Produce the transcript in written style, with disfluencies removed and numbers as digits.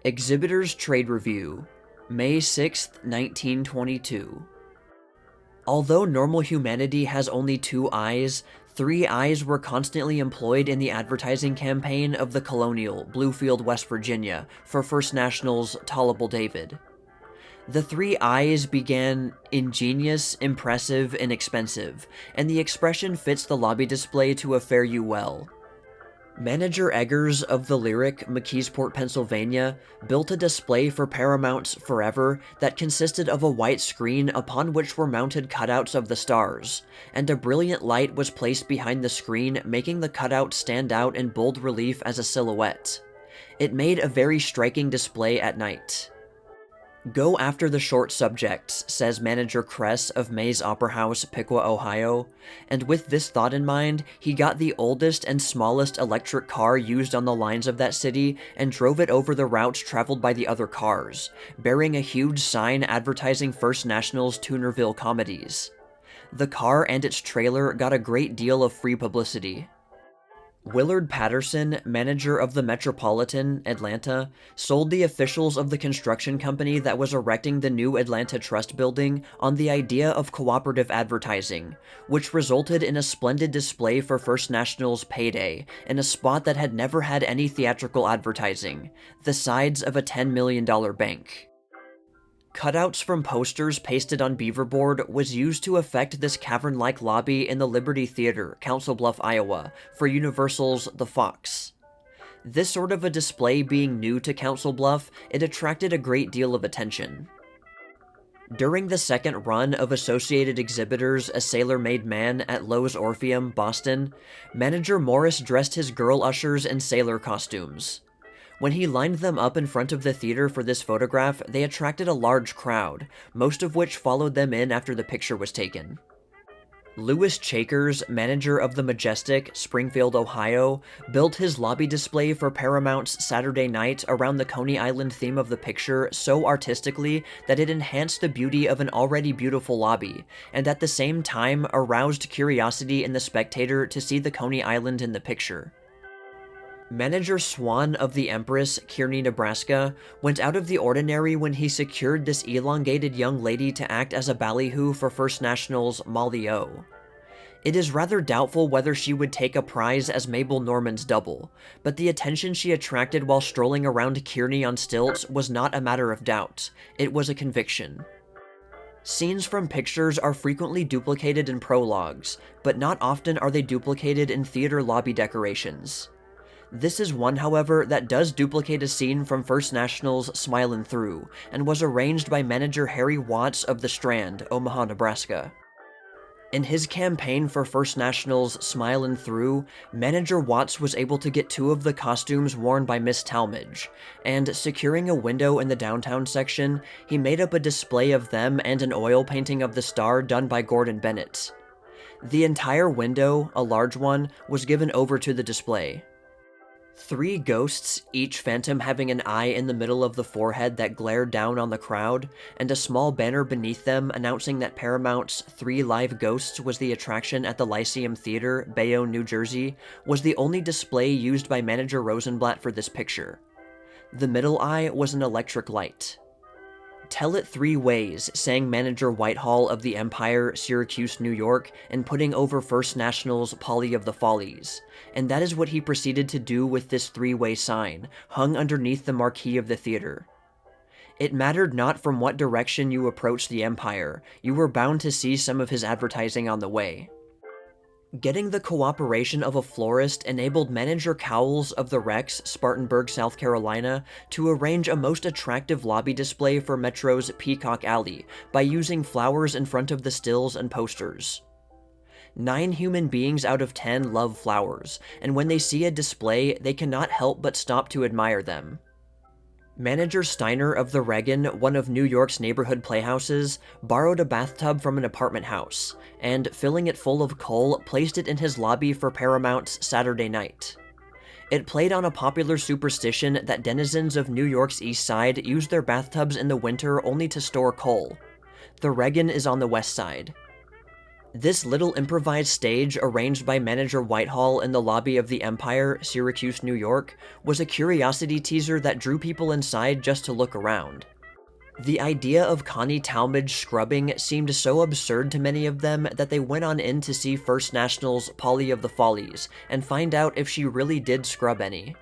Exhibitors Trade Review, May 6, 1922. Although normal humanity has only 2 eyes, 3 eyes were constantly employed in the advertising campaign of the colonial Bluefield, West Virginia, for First National's Tollable David. The 3 eyes began ingenious, impressive, and expensive, and the expression fits the lobby display to a fare you well. Manager Eggers of the Lyric, McKeesport, Pennsylvania, built a display for Paramount's Forever that consisted of a white screen upon which were mounted cutouts of the stars, and a brilliant light was placed behind the screen, making the cutout stand out in bold relief as a silhouette. It made a very striking display at night. "Go after the short subjects," says manager Kress of Mays Opera House, Piqua, Ohio, and with this thought in mind, he got the oldest and smallest electric car used on the lines of that city and drove it over the routes traveled by the other cars, bearing a huge sign advertising First National's Toonerville comedies. The car and its trailer got a great deal of free publicity. Willard Patterson, manager of the Metropolitan, Atlanta, sold the officials of the construction company that was erecting the new Atlanta Trust Building on the idea of cooperative advertising, which resulted in a splendid display for First National's payday in a spot that had never had any theatrical advertising, the sides of a $10 million bank. Cutouts from posters pasted on beaverboard was used to effect this cavern-like lobby in the Liberty Theater, Council Bluff, Iowa, for Universal's The Fox. This sort of a display being new to Council Bluff, it attracted a great deal of attention. During the second run of Associated Exhibitors' A Sailor-Made Man at Lowe's Orpheum, Boston, manager Morris dressed his girl ushers in sailor costumes. When he lined them up in front of the theater for this photograph, they attracted a large crowd, most of which followed them in after the picture was taken. Louis Chakers, manager of the Majestic, Springfield, Ohio, built his lobby display for Paramount's Saturday Night around the Coney Island theme of the picture so artistically that it enhanced the beauty of an already beautiful lobby, and at the same time aroused curiosity in the spectator to see the Coney Island in the picture. Manager Swan of the Empress, Kearney, Nebraska, went out of the ordinary when he secured this elongated young lady to act as a ballyhoo for First National's Molly O. It is rather doubtful whether she would take a prize as Mabel Norman's double, but the attention she attracted while strolling around Kearney on stilts was not a matter of doubt, it was a conviction. Scenes from pictures are frequently duplicated in prologues, but not often are they duplicated in theater lobby decorations. This is one, however, that does duplicate a scene from First National's Smilin' Through, and was arranged by manager Harry Watts of the Strand, Omaha, Nebraska. In his campaign for First National's Smilin' Through, manager Watts was able to get 2 of the costumes worn by Miss Talmadge, and securing a window in the downtown section, he made up a display of them and an oil painting of the star done by Gordon Bennett. The entire window, a large one, was given over to the display. 3 ghosts, each phantom having an eye in the middle of the forehead that glared down on the crowd, and a small banner beneath them announcing that Paramount's 3 Live Ghosts was the attraction at the Lyceum Theater, Bayonne, New Jersey, was the only display used by manager Rosenblatt for this picture. The middle eye was an electric light. "Tell it 3 ways," sang manager Whitehall of the Empire, Syracuse, New York, in putting over First National's Polly of the Follies, and that is what he proceeded to do with this 3-way sign, hung underneath the marquee of the theater. It mattered not from what direction you approached the Empire, you were bound to see some of his advertising on the way. Getting the cooperation of a florist enabled manager Cowles of the Rex, Spartanburg, South Carolina, to arrange a most attractive lobby display for Metro's Peacock Alley by using flowers in front of the stills and posters. 9 human beings out of 10 love flowers, and when they see a display, they cannot help but stop to admire them. Manager Steiner of the Reagan, one of New York's neighborhood playhouses, borrowed a bathtub from an apartment house, and, filling it full of coal, placed it in his lobby for Paramount's Saturday Night. It played on a popular superstition that denizens of New York's East Side use their bathtubs in the winter only to store coal. The Reagan is on the West Side. This little improvised stage, arranged by manager Whitehall in the lobby of the Empire, Syracuse, New York, was a curiosity teaser that drew people inside just to look around. The idea of Connie Talmadge scrubbing seemed so absurd to many of them that they went on in to see First National's Polly of the Follies and find out if she really did scrub any.